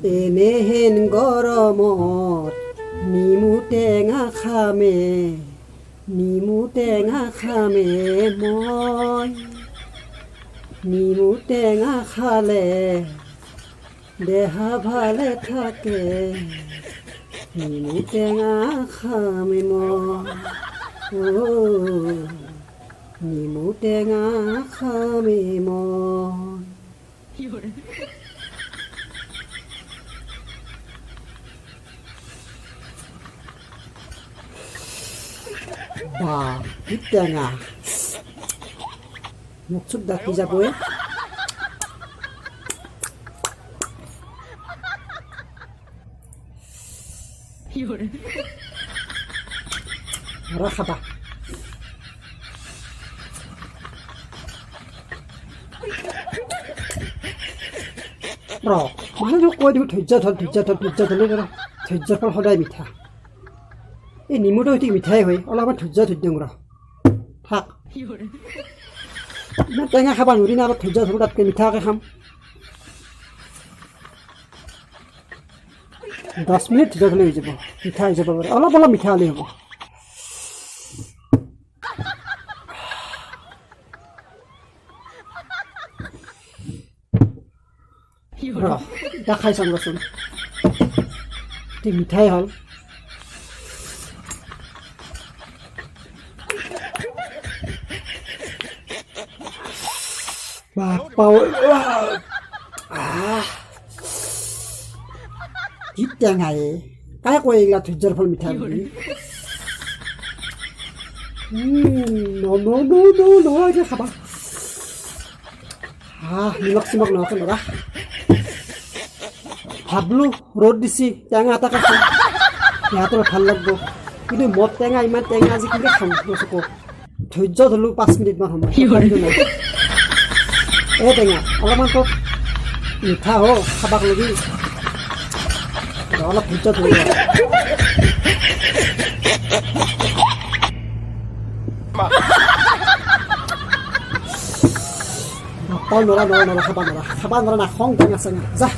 এনেহেন গৰমত নিমু টেঙা খামে মই নিমু টেঙা খালে দেহা ভালে থাকে নিমু টেঙা খামে মই নিমু টেঙা খামে মই বাহ কি টেঙা মুখ চুখ ডাকি যাবই খাবা মানুহটো কৈ দিব ধৈৰ্য ধৰ ধৈৰ্যৰ ফল সদায় মিঠা এই নিমুটো সৈতে মিঠাই হয় অলপমান ধৈৰ্য থাক ইমান টেঙা খাবা নোৱাৰি না অলপ ধৈৰ্য ধৰো তাতকৈ মিঠাকৈ খাম 10 মিনিট ধৈৰ্য ধৰিলে হৈ যাব মিঠা হৈ যাব পাৰে অলপ মিঠা হ'লেই হ'ব এতিয়া খাই চাম ৰচোন মিঠাই হ'ল কি টেঙাই কাই কয় এইগিলা ধৈৰ্যৰ ফল মিঠা বুলি এতিয়া খাবা নিমখ চিমখ নহকে ল'ৰা ভাবলো ৰ'দ দিছি টেঙা এটাকে খাম সিহঁতৰ ভাল লাগব কিন্তু মদ টেঙা ইমান টেঙা আজি কেনেকৈ খাম চকু ধৈৰ্য ধৰিলোঁ 5 মিনিটমান সময় এই টেঙা অলপমান তোক মিঠা হ খাবাক লাগি অলপ ধৈৰ্য ধৰিব নাপাওঁ নৰা খাবা নৰা নাখং টেঙা চেঙা যা